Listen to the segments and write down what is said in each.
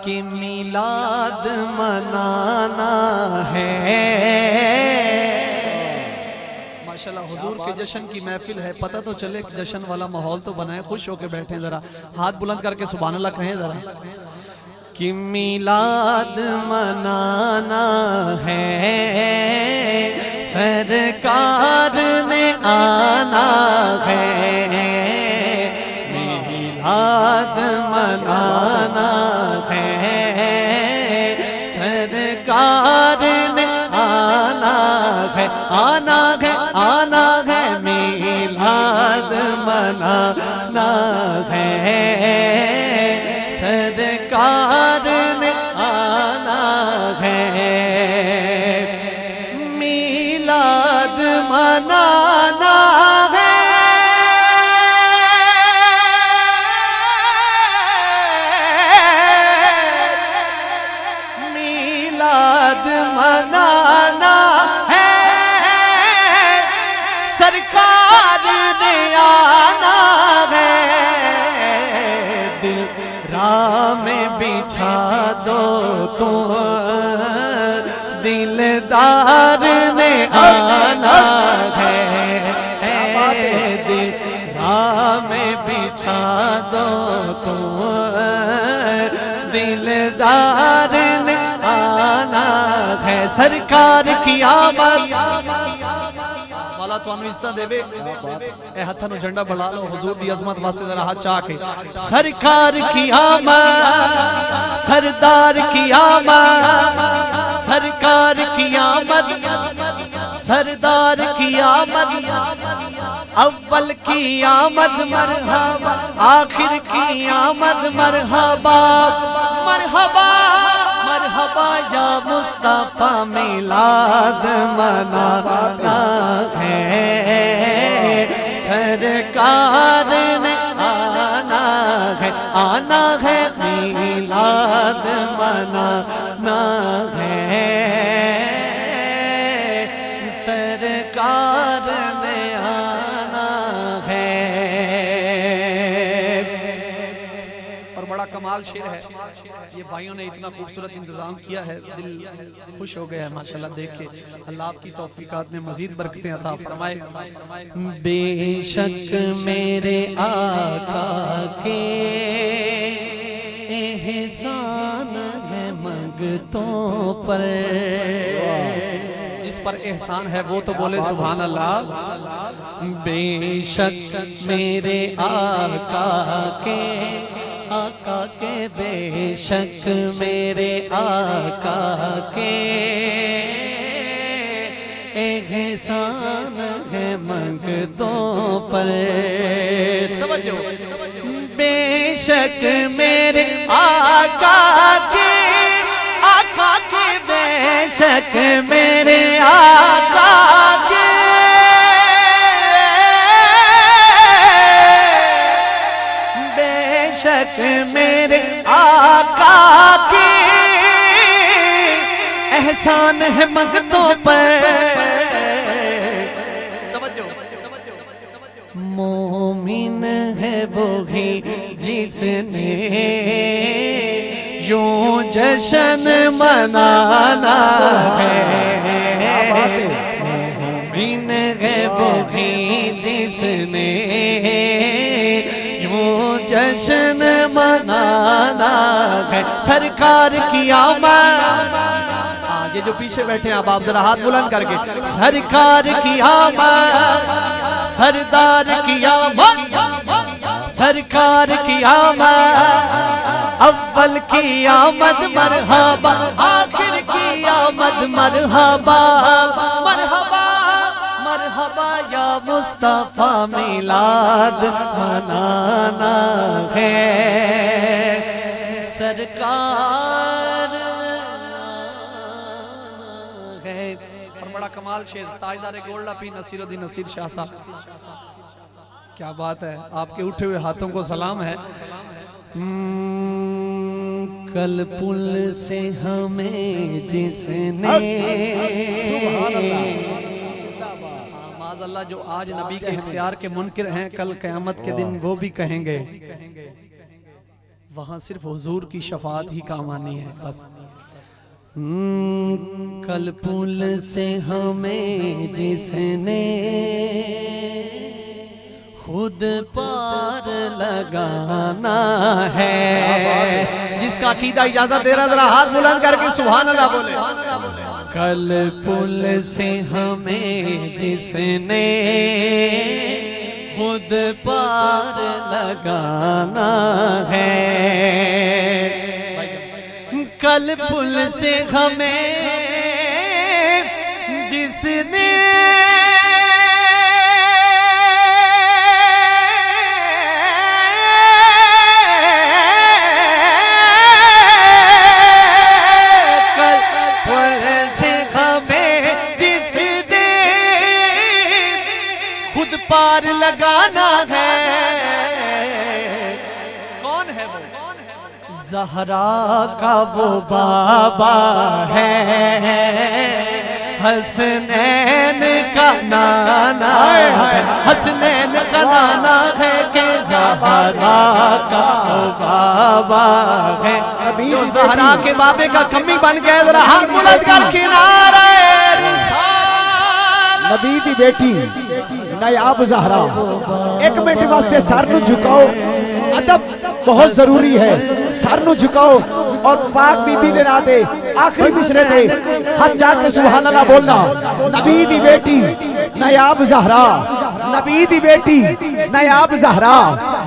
کہ میلاد منانا ہے۔ ماشاءاللہ حضور کے جشن کی محفل ہے، پتہ تو چلے جشن والا ماحول تو بنائے، خوش ہو کے بیٹھیں، ذرا ہاتھ بلند کر کے سبحان اللہ کہیں ذرا۔ کہ میلاد منانا ہے، سرکار نے آنا ہے، میلاد منانا ہے، سرکار نے آنا ہے، آنا ہے، آنا ہے، میلاد منانا ہے، سرکار نے آنا ہے، میلاد منانا ہے، میلاد منانا ہے، سرکار نے آنا ہے، دل راہ میں بچھا دو تو دلدار نے آنا ہے، دل راہ میں بچھا دو تو دلدار نے آنا ہے، سرکار کی آمد والا تو انو عزتہ دے بے، اے ہتھا نو جھنڈا بڑھا لو، حضور دی عظمت واسطے ذرا ہاتھ چاہ کے، سرکار کی آمد، سردار کی آمد، سرکار کی آمد، سردار کی آمد، اول کی آمد مرحبا، آخر کی آمد مرحبا، مرحبا مرحبا یا مصطفیٰ، میلاد منانا ہے، سرکار نے آنا ہے، آنا ہے، میلاد منانا ہے، سرکار نے آنا ہے۔ اور بڑا کمال شعر ہے، یہ بھائیوں نے اتنا خوبصورت انتظام کیا ہے، دل خوش ہو گیا ہے ماشاءاللہ دیکھ کے، اللہ آپ کی توفیقات میں مزید برکتیں عطا فرمائے۔ بے شک میرے آقا کے احسان ہے منگتوں پر، جس پر احسان ہے وہ تو بولے سبحان اللہ۔ بے شک میرے آقا کے، آقا کے، بے شک میرے آقا کے احسان ہے منگتوں پر، توجہ، بے شک میرے آقا کے، آقا کے، بے شک میرے آقا کے بے شک میرے آقا کی احسان ہے منگتوں پر، مومن ہے وہی جس نے یوں جشن منانا ہے، مومن ہے وہی جس نے یوں جشن منانا ہے، سرکار کی آمد، یہ یہ جو پیچھے بیٹھے ہیں آپ ذرا ہاتھ بلند کر کے سرکار کی آمد سردار کی آمد سرکار کی آمد اول کی آمد مرحبا آخر کی آمد مرحبا مرحبا مرحبا یا مصطفیٰ میلاد منانا ہے سرکار ہے۔ اور بڑا کمال شعر تاجدار گولڈا پی نصیر الدین نصیر شاہ صاحب، کیا بات ہے، آپ کے اٹھے ہوئے ہاتھوں کو سلام ہے۔ کل پل سے ہمیں جس نے معاذ اللہ جو آج نبی کے اختیار کے منکر ہیں کل قیامت کے دن وہ بھی کہیں گے وہاں صرف حضور کی شفاعت ہی کام آنی ہے بس۔ کل پل سے ہمیں جس نے خود پار لگانا ہے، جس کا عقیدہ اجازت دے رہا ذرا ہاتھ بلند کر کے سبحان اللہ بولے۔ کل پل سے ہمیں جس نے خود پار لگانا ہے، کل پل سے ہمیں جس نے پار لگانا ہے، کون ہے وہ؟ زہرا کا وہ بابا ہے، حسنین کا نانا ہے، حسنین کا نانا ہے کہ زہرا کا وہ بابا ہے، جو زہرا کے بابے کا کمی بن گئے ذرا ہاتھ بلند کر کے نعرہ رسالت۔ نبی دی بیٹی نایاب زہرا، ایک منٹ واسطے سر نو جھکاؤ، ادب بہت ضروری ہے، سر نو جھکاؤ اور پاک بی بی دے ناتے آخری مصرے دے ہاتھ جا کے سبحان اللہ بولنا۔ نبی دی بیٹی نایاب زہرا، نبی دی بیٹی نایاب زہرا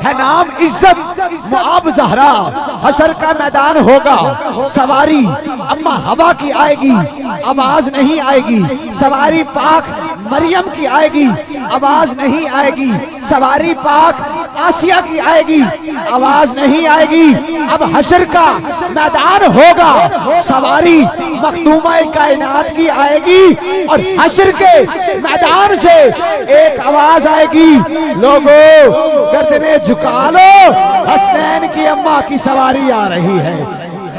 ہے، نام عزت معاب زہرا، حشر کا میدان ہوگا، سواری اما ہوا کی آئے گی آواز نہیں آئے گی، سواری پاک مریم کی آئے گی آواز نہیں آئے گی، سواری پاک آسیہ کی آئے گی آواز نہیں آئے گی، اب حشر کا میدان ہوگا، سواری مخدومہ کائنات کی آئے گی اور حشر کے میدان سے ایک آواز آئے گی، لوگو گردنیں جھکا لو، حسنین کی اماں کی سواری آ رہی ہے۔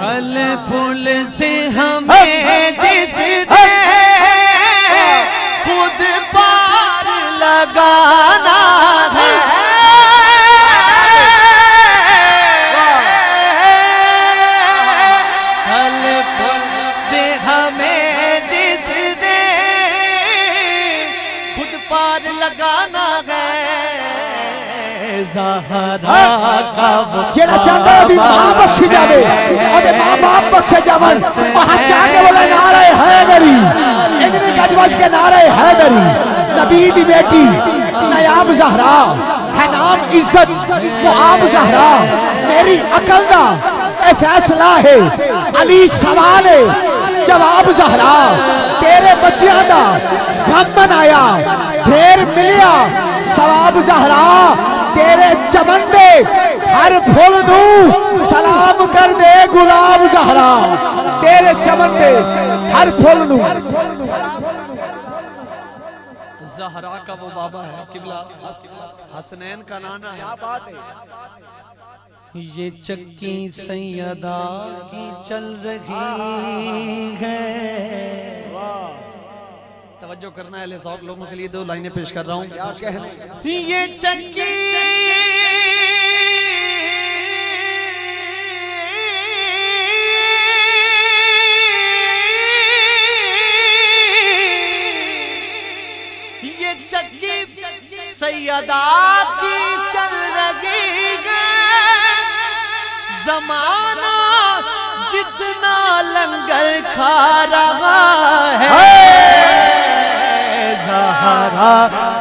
کل پل سے ہمیں جس نے خود پار لگانا ہے، کل پل سے ہمیں جس نے خود پار لگانا ہے، زہرا کا وہ جیڑا چاہتا ہے بھی ماں بخشی جاوے اور ماں باپ بخشے جاون وہاں چاہتے بولے نعرہ حیدری، ادھر گجوز کے نعرہ حیدری، نبی دی بیٹی نایاب زہرا ہے، نام عزت معاب زہرا، میری عقل دا اے فیصلہ ہے، علی سوال ہے جواب زہرا، تیرے بچیاں دا غم منایا ڈھیر ملیا ثواب زہرا، تیرے چمن دے ہر پھول نو سلام کر دے گلاب زہرا، تیرے چمن دے ہر پھول نو زہرا کا وہ بابا ہے، قبلہ حسنین کا نانا ہے۔ کیا بات ہے، یہ چکی سیدہ کی چل رہی ہے، توجہ کرنا ہے ذوق لوگوں کے لیے دو لائنیں پیش کر رہا ہوں۔ کیا کہنے یہ چکی سیدہ کی چل رہی ہے، زمانہ جتنا لنگر کھا رہا ہے زہرا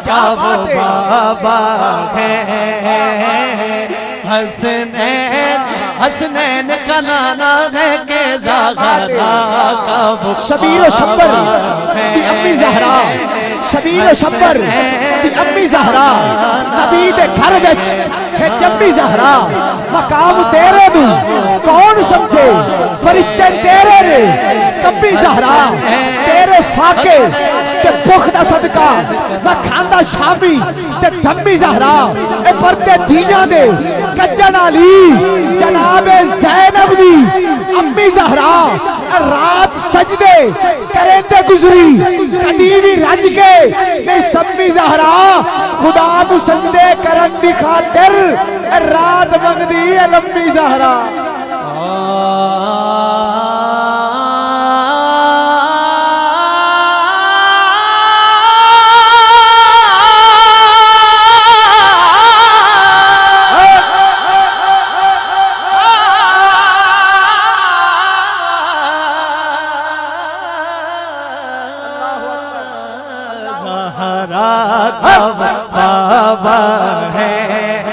کیا وہ بابا ہے حسنین کا نانا ہے کہ زہرا کا وہ شبیر و شبر دی امی زہرا شبیر و شبر دی امی زہرا نبی دے گھر وچ ہے جمی زہرا مقام تیرے نو کون سمجھے فرشتے تیرے نے کبھی زہرا تیرے فاقے تے بخ دا صدقہ میں کھاندا شامی تے دھمی زہرا اے پردے دیاں دے کجن علی جناب زینب دی امی زہرا رات سجدے کریں دے گزری قدیمی رج کے میں سمی زہرا خدا نو سجدے کرن دی خاطر رات بند دی لمبی زہرا بابا ہے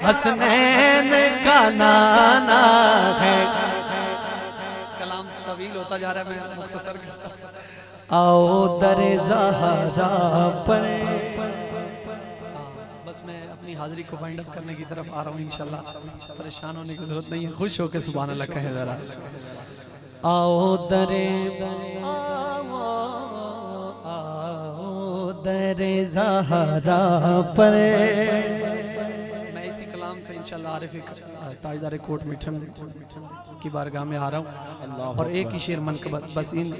حسنین کا نانا ہے کلام طویل ہوتا جا رہا ہے میں مختصر آؤ در زہرا پر بس میں اپنی حاضری کو وائنڈ اپ کرنے کی طرف آ رہا ہوں انشاءاللہ پریشان ہونے کی ضرورت نہیں ہے خوش ہو کے سبحان اللہ کہے ذرا آؤ در زہرا پر میں اسی کلام سے انشاءاللہ عارف تاجدار کوٹ میٹھن کی بارگاہ میں آ رہا ہوں اور ایک ہی شعر منقبت بس ان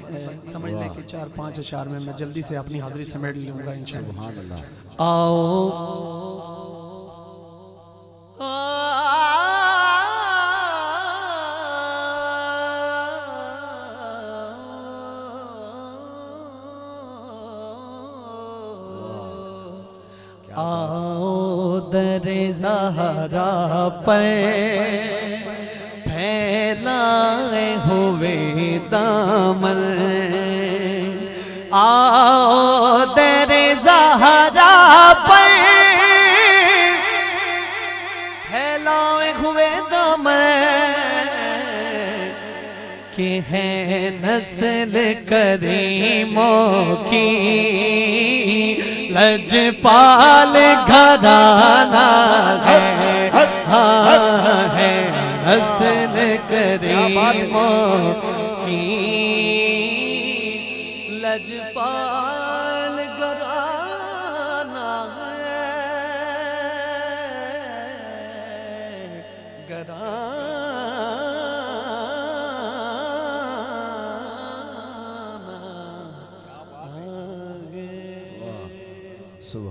سمجھ لیں کہ 4-5 اشعار میں میں جلدی سے اپنی حاضری سمیٹ لوں گا انشاءاللہ آؤ آؤ در زہرا پر پھیلائے ہوئے دامن آؤ در زہرا پر پھیلائے ہوئے دامن کہ ہے نسل کریموں کی لجپال گھرانہ ہے ہاں ہے نسل کریموں کی لجپال گھرانہ ہے گھرانہ